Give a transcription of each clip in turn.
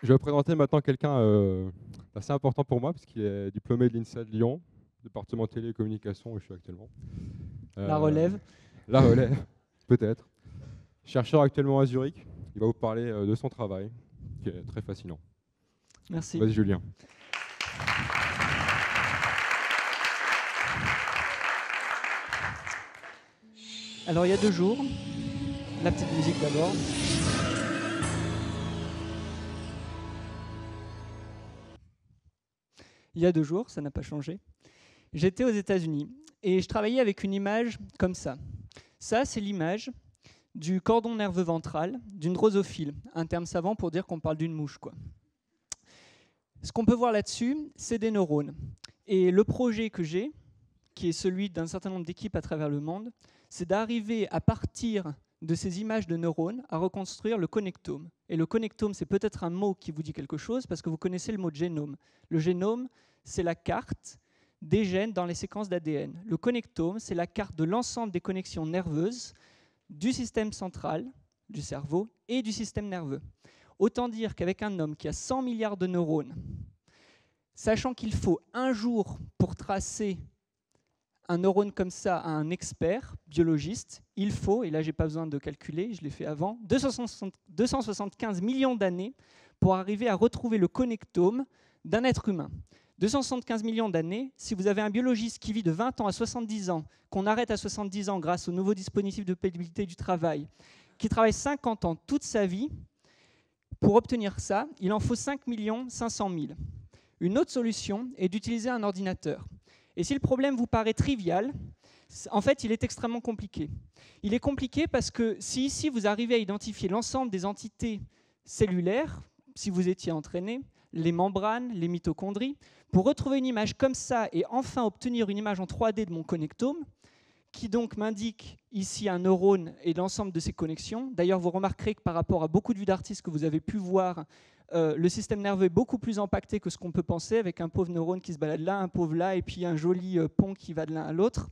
Je vais vous présenter maintenant quelqu'un d'assez important pour moi, parce qu'il est diplômé de l'INSA de Lyon, département télécommunications où je suis actuellement. La relève. La relève, peut-être. Chercheur actuellement à Zurich, il va vous parler de son travail, qui est très fascinant. Merci. Vas-y Julien. Alors il y a 2 jours, la petite musique d'abord. Il y a 2 jours, ça n'a pas changé. J'étais aux États-Unis et je travaillais avec une image comme ça. Ça, c'est l'image du cordon nerveux ventral d'une drosophile, un terme savant pour dire qu'on parle d'une mouche, quoi. Ce qu'on peut voir là-dessus, c'est des neurones. Et le projet que j'ai, qui est celui d'un certain nombre d'équipes à travers le monde, c'est d'arriver à partir de ces images de neurones à reconstruire le connectome. Et le connectome, c'est peut-être un mot qui vous dit quelque chose parce que vous connaissez le mot génome. Le génome, c'est la carte des gènes dans les séquences d'ADN. Le connectome, c'est la carte de l'ensemble des connexions nerveuses du système central, du cerveau, et du système nerveux. Autant dire qu'avec un homme qui a 100 milliards de neurones, sachant qu'il faut 1 jour pour tracer un neurone comme ça à un expert biologiste, il faut, et là je n'ai pas besoin de calculer, je l'ai fait avant, 275 millions d'années pour arriver à retrouver le connectome d'un être humain. 275 millions d'années, si vous avez un biologiste qui vit de 20 ans à 70 ans, qu'on arrête à 70 ans grâce aux nouveaux dispositifs de pénibilité du travail, qui travaille 50 ans toute sa vie, pour obtenir ça, il en faut 5 500 000. Une autre solution est d'utiliser un ordinateur. Et si le problème vous paraît trivial, en fait, il est extrêmement compliqué. Il est compliqué parce que si ici, vous arrivez à identifier l'ensemble des entités cellulaires, si vous étiez entraîné, les membranes, les mitochondries, pour retrouver une image comme ça et enfin obtenir une image en 3D de mon connectome, qui donc m'indique ici un neurone et l'ensemble de ses connexions. D'ailleurs, vous remarquerez que par rapport à beaucoup de vues d'artistes que vous avez pu voir, le système nerveux est beaucoup plus impacté que ce qu'on peut penser, avec un pauvre neurone qui se balade là, un pauvre là, et puis un joli pont qui va de l'un à l'autre.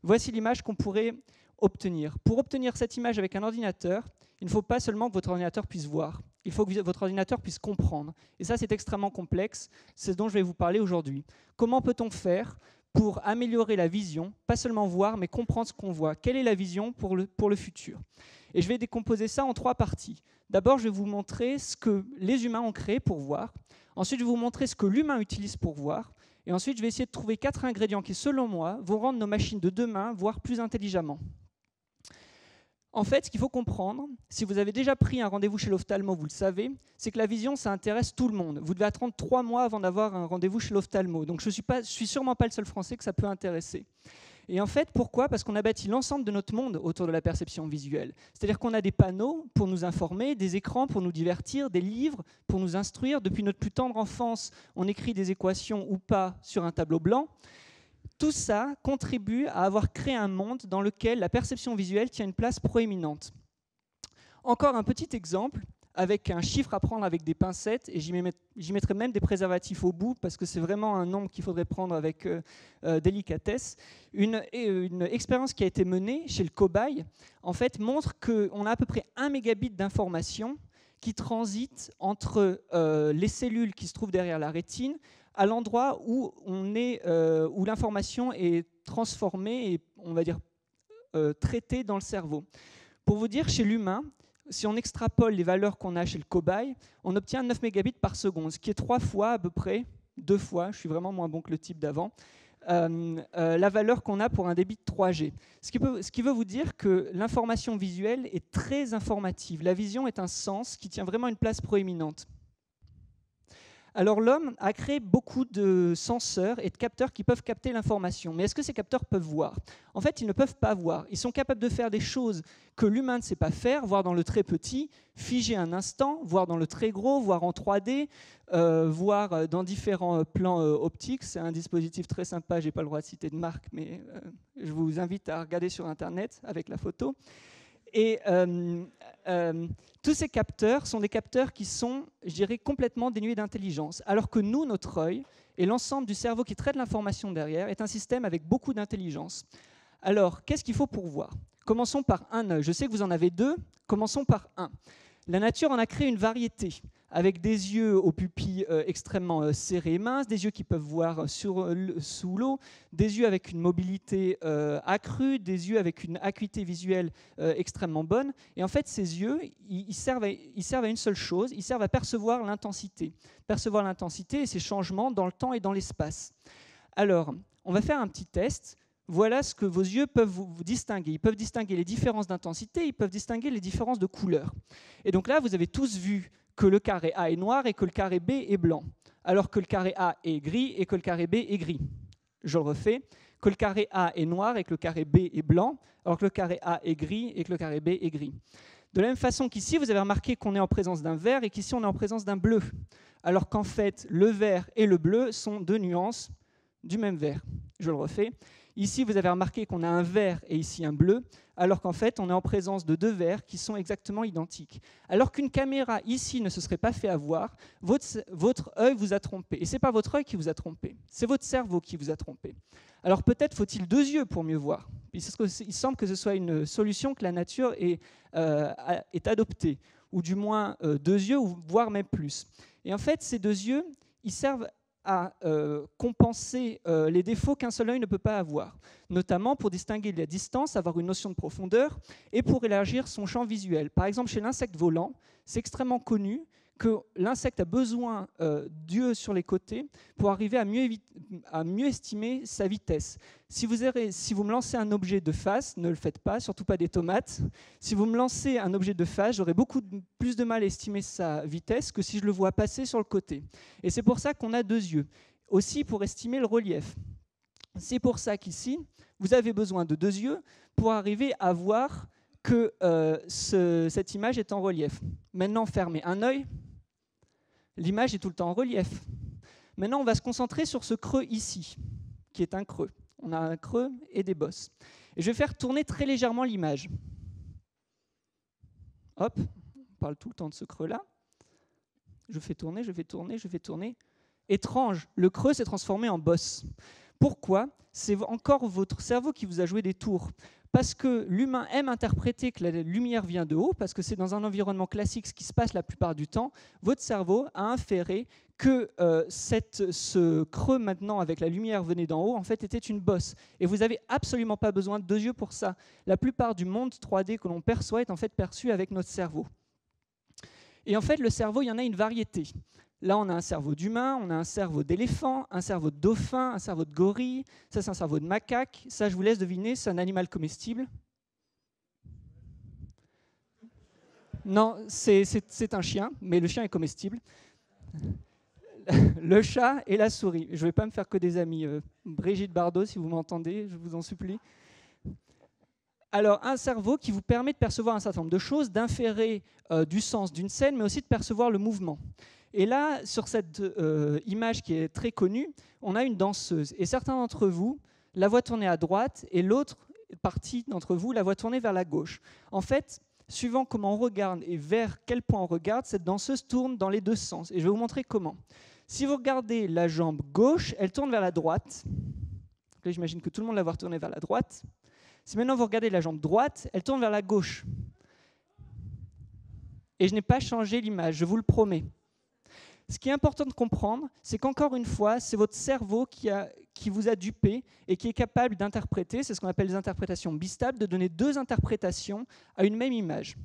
Voici l'image qu'on pourrait obtenir. Pour obtenir cette image avec un ordinateur, il ne faut pas seulement que votre ordinateur puisse voir, il faut que votre ordinateur puisse comprendre. Et ça, c'est extrêmement complexe, c'est ce dont je vais vous parler aujourd'hui. Comment peut-on faire pour améliorer la vision, pas seulement voir, mais comprendre ce qu'on voit? Quelle est la vision pour le futur? Et je vais décomposer ça en 3 parties. D'abord, je vais vous montrer ce que les humains ont créé pour voir. Ensuite, je vais vous montrer ce que l'humain utilise pour voir. Et ensuite, je vais essayer de trouver 4 ingrédients qui, selon moi, vont rendre nos machines de demain, voire plus intelligemment. En fait, ce qu'il faut comprendre, si vous avez déjà pris un rendez-vous chez l'ophtalmo, vous le savez, c'est que la vision, ça intéresse tout le monde. Vous devez attendre 3 mois avant d'avoir un rendez-vous chez l'ophtalmo. Donc je suis sûrement pas le seul Français que ça peut intéresser. Et en fait, pourquoi? Parce qu'on a bâti l'ensemble de notre monde autour de la perception visuelle. C'est-à-dire qu'on a des panneaux pour nous informer, des écrans pour nous divertir, des livres pour nous instruire. Depuis notre plus tendre enfance, on écrit des équations ou pas sur un tableau blanc. Tout ça contribue à avoir créé un monde dans lequel la perception visuelle tient une place proéminente. Encore un petit exemple, avec un chiffre à prendre avec des pincettes, et j'y mettrai même des préservatifs au bout, parce que c'est vraiment un nombre qu'il faudrait prendre avec délicatesse. Une expérience qui a été menée chez le cobaye, en fait, montre qu'on a à peu près 1 mégabit d'information qui transite entre les cellules qui se trouvent derrière la rétine, à l'endroit où l'information est transformée et, on va dire, traitée dans le cerveau. Pour vous dire, chez l'humain, si on extrapole les valeurs qu'on a chez le cobaye, on obtient 9 mégabits par seconde, ce qui est 3 fois à peu près, 2 fois, je suis vraiment moins bon que le type d'avant, la valeur qu'on a pour un débit de 3G. Ce qui veut vous dire que l'information visuelle est très informative. La vision est un sens qui tient vraiment une place proéminente. Alors l'homme a créé beaucoup de senseurs et de capteurs qui peuvent capter l'information. Mais est-ce que ces capteurs peuvent voir? En fait, ils ne peuvent pas voir. Ils sont capables de faire des choses que l'humain ne sait pas faire, voir dans le très petit, figer un instant, voir dans le très gros, voir en 3D, voir dans différents plans optiques. C'est un dispositif très sympa, je n'ai pas le droit de citer de marque, mais je vous invite à regarder sur Internet avec la photo. Et tous ces capteurs sont des capteurs qui sont, je dirais, complètement dénués d'intelligence, alors que nous, notre œil, et l'ensemble du cerveau qui traite l'information derrière, est un système avec beaucoup d'intelligence. Alors, qu'est-ce qu'il faut pour voir? Commençons par un œil. Je sais que vous en avez deux, commençons par un. La nature en a créé une variété, avec des yeux aux pupilles extrêmement serrés et minces, des yeux qui peuvent voir sous l'eau, des yeux avec une mobilité accrue, des yeux avec une acuité visuelle extrêmement bonne. Et en fait, ces yeux, ils servent à une seule chose, ils servent à percevoir l'intensité. Percevoir l'intensité et ses changements dans le temps et dans l'espace. Alors, on va faire un petit test. Voilà ce que vos yeux peuvent vous distinguer. Ils peuvent distinguer les différences d'intensité, ils peuvent distinguer les différences de couleur. Et donc là, vous avez tous vu que le carré A est noir et que le carré B est blanc, alors que le carré A est gris et que le carré B est gris. Je le refais, que le carré A est noir et que le carré B est blanc, alors que le carré A est gris et que le carré B est gris. De la même façon qu'ici, vous avez remarqué qu'on est en présence d'un vert et qu'ici, on est en présence d'un bleu, alors qu'en fait, le vert et le bleu sont deux nuances du même vert. Je le refais. Ici, vous avez remarqué qu'on a un vert et ici un bleu, alors qu'en fait, on est en présence de deux verts qui sont exactement identiques. Alors qu'une caméra ici ne se serait pas fait avoir, votre œil vous a trompé. Et ce n'est pas votre œil qui vous a trompé, c'est votre cerveau qui vous a trompé. Alors peut-être faut-il deux yeux pour mieux voir. Il semble que ce soit une solution que la nature est adoptée, ou du moins deux yeux, voire même plus. Et en fait, ces deux yeux, ils servent à compenser les défauts qu'un seul œil ne peut pas avoir, notamment pour distinguer la distance, avoir une notion de profondeur, et pour élargir son champ visuel. Par exemple, chez l'insecte volant, c'est extrêmement connu que l'insecte a besoin d'yeux sur les côtés pour arriver à mieux estimer sa vitesse. Si vous me lancez un objet de face, ne le faites pas, surtout pas des tomates. Si vous me lancez un objet de face, j'aurai beaucoup plus de mal à estimer sa vitesse que si je le vois passer sur le côté. Et c'est pour ça qu'on a deux yeux. Aussi pour estimer le relief. C'est pour ça qu'ici, vous avez besoin de deux yeux pour arriver à voir que cette image est en relief. Maintenant, fermez un œil, l'image est tout le temps en relief. Maintenant, on va se concentrer sur ce creux ici, qui est un creux. On a un creux et des bosses. Et je vais faire tourner très légèrement l'image. Hop, on parle tout le temps de ce creux-là. Je fais tourner, je fais tourner, je fais tourner. Étrange, le creux s'est transformé en bosse. Pourquoi? C'est encore votre cerveau qui vous a joué des tours. Parce que l'humain aime interpréter que la lumière vient de haut, parce que c'est dans un environnement classique ce qui se passe la plupart du temps, votre cerveau a inféré que ce creux maintenant avec la lumière venait d'en haut, en fait, était une bosse. Et vous n'avez absolument pas besoin de deux yeux pour ça. La plupart du monde 3D que l'on perçoit est en fait perçu avec notre cerveau. Et en fait, le cerveau, il y en a une variété. Là, on a un cerveau d'humain, on a un cerveau d'éléphant, un cerveau de dauphin, un cerveau de gorille. Ça, c'est un cerveau de macaque. Ça, je vous laisse deviner, c'est un animal comestible. Non, c'est un chien, mais le chien est comestible. Le chat et la souris. Je ne vais pas me faire que des amis. Brigitte Bardot, si vous m'entendez, je vous en supplie. Alors, un cerveau qui vous permet de percevoir un certain nombre de choses, d'inférer du sens d'une scène, mais aussi de percevoir le mouvement. Et là, sur cette image qui est très connue, on a une danseuse. Et certains d'entre vous la voient tourner à droite et l'autre partie d'entre vous la voient tourner vers la gauche. En fait, suivant comment on regarde et vers quel point on regarde, cette danseuse tourne dans les deux sens. Et je vais vous montrer comment. Si vous regardez la jambe gauche, elle tourne vers la droite. Là, j'imagine que tout le monde la voit tourner vers la droite. Si maintenant vous regardez la jambe droite, elle tourne vers la gauche. Et je n'ai pas changé l'image, je vous le promets. Ce qui est important de comprendre, c'est qu'encore une fois, c'est votre cerveau qui vous a dupé et qui est capable d'interpréter, c'est ce qu'on appelle les interprétations bistables, de donner deux interprétations à une même image.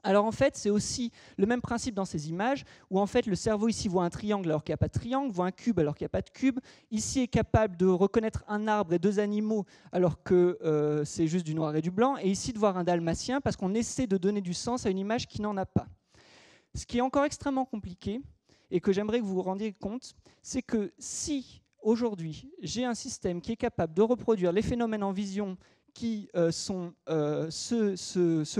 Alors en fait, c'est aussi le même principe dans ces images, où en fait le cerveau ici voit un triangle alors qu'il n'y a pas de triangle, voit un cube alors qu'il n'y a pas de cube, ici est capable de reconnaître un arbre et deux animaux alors que c'est juste du noir et du blanc, et ici de voir un dalmatien parce qu'on essaie de donner du sens à une image qui n'en a pas. Ce qui est encore extrêmement compliqué, et que j'aimerais que vous vous rendiez compte, c'est que si aujourd'hui j'ai un système qui est capable de reproduire les phénomènes en vision qui sont ceux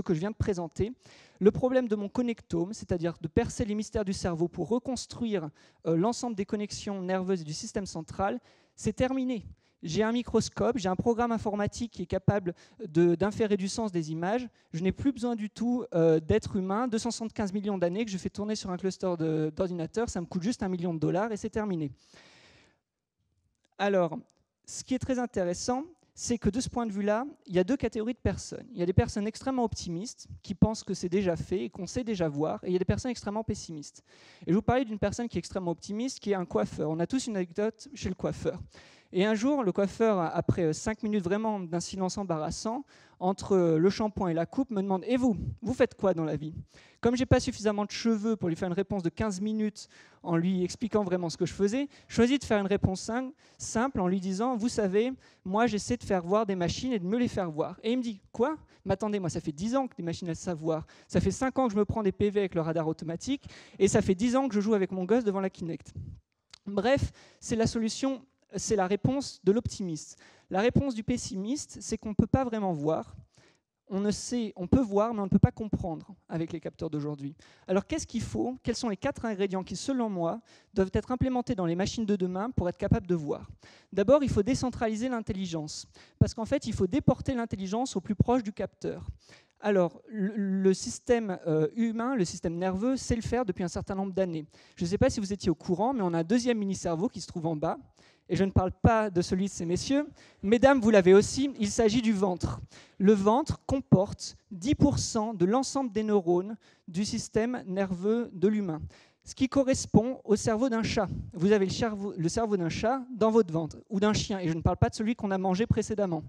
que je viens de présenter, le problème de mon connectome, c'est-à-dire de percer les mystères du cerveau pour reconstruire l'ensemble des connexions nerveuses et du système central, c'est terminé. j'ai un microscope, j'ai un programme informatique qui est capable d'inférer du sens des images. Je n'ai plus besoin du tout d'être humain. 275 millions d'années que je fais tourner sur un cluster d'ordinateurs, ça me coûte juste $1 million et c'est terminé. Alors, ce qui est très intéressant, c'est que de ce point de vue-là, il y a deux catégories de personnes. Il y a des personnes extrêmement optimistes qui pensent que c'est déjà fait et qu'on sait déjà voir, et il y a des personnes extrêmement pessimistes. Et je vous parlais d'une personne qui est extrêmement optimiste, qui est un coiffeur. On a tous une anecdote chez le coiffeur. Et un jour, le coiffeur, après 5 minutes vraiment d'un silence embarrassant, entre le shampoing et la coupe, me demande « Et vous, vous faites quoi dans la vie ?» Comme je n'ai pas suffisamment de cheveux pour lui faire une réponse de 15 minutes en lui expliquant vraiment ce que je faisais, je choisis de faire une réponse simple en lui disant « Vous savez, moi j'essaie de faire voir des machines et de me les faire voir. » Et il me dit « Quoi ? Mais attendez, moi ça fait 10 ans que des machines elles savent voir. Ça fait 5 ans que je me prends des PV avec le radar automatique et ça fait 10 ans que je joue avec mon gosse devant la Kinect. » Bref, c'est la solution. C'est la réponse de l'optimiste. La réponse du pessimiste, c'est qu'on ne peut pas vraiment voir. On peut voir, mais on ne peut pas comprendre avec les capteurs d'aujourd'hui. Alors qu'est-ce qu'il faut ? Quels sont les 4 ingrédients qui, selon moi, doivent être implémentés dans les machines de demain pour être capables de voir ? D'abord, il faut décentraliser l'intelligence, parce qu'en fait, il faut déporter l'intelligence au plus proche du capteur. Alors, le système humain, le système nerveux, sait le faire depuis un certain nombre d'années. Je ne sais pas si vous étiez au courant, mais on a un deuxième mini-cerveau qui se trouve en bas. Et je ne parle pas de celui de ces messieurs. Mesdames, vous l'avez aussi, il s'agit du ventre. Le ventre comporte 10% de l'ensemble des neurones du système nerveux de l'humain, ce qui correspond au cerveau d'un chat. Vous avez le cerveau d'un chat dans votre ventre, ou d'un chien, et je ne parle pas de celui qu'on a mangé précédemment.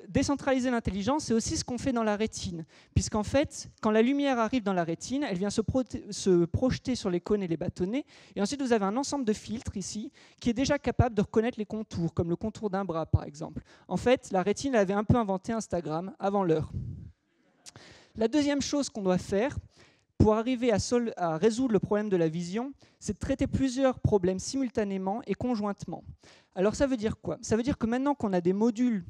Décentraliser l'intelligence, c'est aussi ce qu'on fait dans la rétine, puisqu'en fait, quand la lumière arrive dans la rétine, elle vient se projeter sur les cônes et les bâtonnets, et ensuite vous avez un ensemble de filtres ici qui est déjà capable de reconnaître les contours, comme le contour d'un bras par exemple. En fait, la rétine avait un peu inventé Instagram avant l'heure. La deuxième chose qu'on doit faire pour arriver à résoudre le problème de la vision, c'est de traiter plusieurs problèmes simultanément et conjointement. Alors ça veut dire quoi ? Ça veut dire que maintenant qu'on a des modules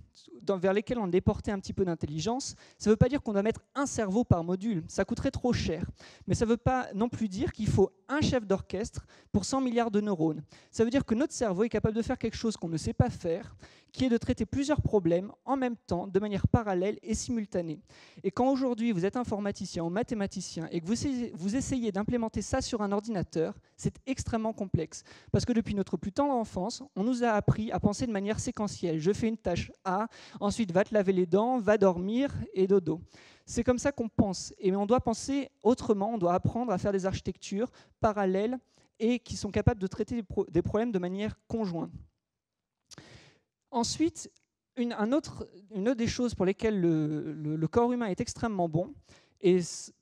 vers lesquels on a déporté un petit peu d'intelligence, ça ne veut pas dire qu'on doit mettre un cerveau par module, ça coûterait trop cher. Mais ça ne veut pas non plus dire qu'il faut un chef d'orchestre pour 100 milliards de neurones. Ça veut dire que notre cerveau est capable de faire quelque chose qu'on ne sait pas faire, qui est de traiter plusieurs problèmes en même temps, de manière parallèle et simultanée. Et quand aujourd'hui vous êtes informaticien ou mathématicien et que vous essayez d'implémenter ça sur un ordinateur, c'est extrêmement complexe. Parce que depuis notre plus tendre enfance, on nous a appris à penser de manière séquentielle. Je fais une tâche A, ensuite va te laver les dents, va dormir et dodo. C'est comme ça qu'on pense. Et on doit penser autrement, on doit apprendre à faire des architectures parallèles et qui sont capables de traiter des problèmes de manière conjointe. Ensuite, une autre des choses pour lesquelles le corps humain est extrêmement bon, et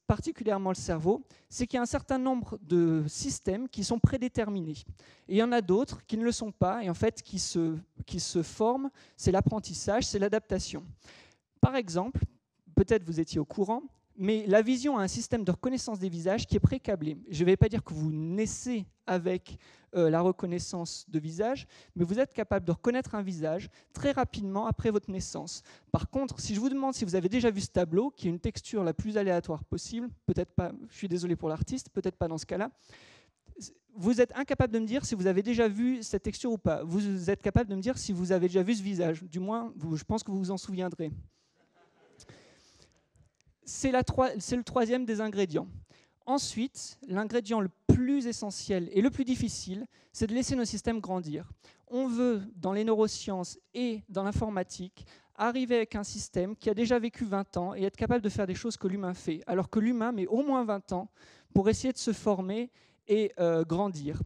particulièrement le cerveau, c'est qu'il y a un certain nombre de systèmes qui sont prédéterminés. Et il y en a d'autres qui ne le sont pas, et en fait qui se forment, c'est l'apprentissage, c'est l'adaptation. Par exemple, peut-être vous étiez au courant, mais la vision a un système de reconnaissance des visages qui est précablé. Je ne vais pas dire que vous naissez avec la reconnaissance de visage, mais vous êtes capable de reconnaître un visage très rapidement après votre naissance. Par contre, si je vous demande si vous avez déjà vu ce tableau, qui est une texture la plus aléatoire possible, peut-être pas, je suis désolé pour l'artiste, peut-être pas dans ce cas-là, vous êtes incapable de me dire si vous avez déjà vu cette texture ou pas. Vous êtes capable de me dire si vous avez déjà vu ce visage. Du moins, je pense que vous vous en souviendrez. C'est le troisième des ingrédients. Ensuite, l'ingrédient le plus essentiel et le plus difficile, c'est de laisser nos systèmes grandir. On veut, dans les neurosciences et dans l'informatique, arriver avec un système qui a déjà vécu 20 ans et être capable de faire des choses que l'humain fait, alors que l'humain met au moins 20 ans pour essayer de se former et grandir.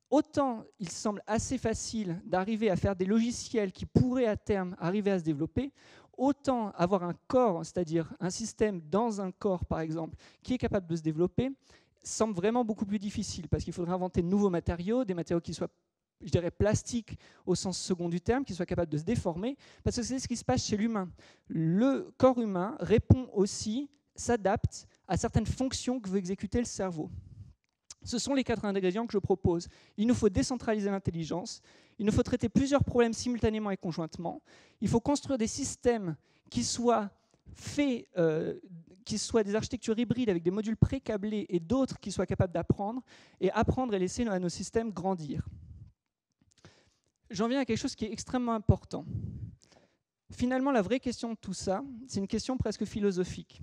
Autant il semble assez facile d'arriver à faire des logiciels qui pourraient à terme arriver à se développer, autant avoir un corps, c'est-à-dire un système dans un corps, par exemple, qui est capable de se développer, semble vraiment beaucoup plus difficile, parce qu'il faudrait inventer de nouveaux matériaux, des matériaux qui soient, je dirais, plastiques au sens second du terme, qui soient capables de se déformer, parce que c'est ce qui se passe chez l'humain. Le corps humain répond aussi, s'adapte à certaines fonctions que veut exécuter le cerveau. Ce sont les 4 ingrédients que je propose. Il nous faut décentraliser l'intelligence, il nous faut traiter plusieurs problèmes simultanément et conjointement, il faut construire des systèmes qui soient des architectures hybrides avec des modules pré-câblés et d'autres qui soient capables d'apprendre et laisser nos systèmes grandir. j'en viens à quelque chose qui est extrêmement important. Finalement, la vraie question de tout ça, c'est une question presque philosophique.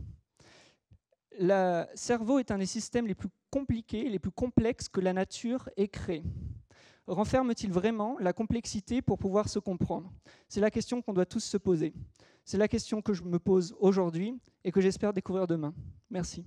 Le cerveau est un des systèmes les plus compliqués, les plus complexes que la nature ait créé. Renferme-t-il vraiment la complexité pour pouvoir se comprendre? C'est la question qu'on doit tous se poser. C'est la question que je me pose aujourd'hui et que j'espère découvrir demain. Merci.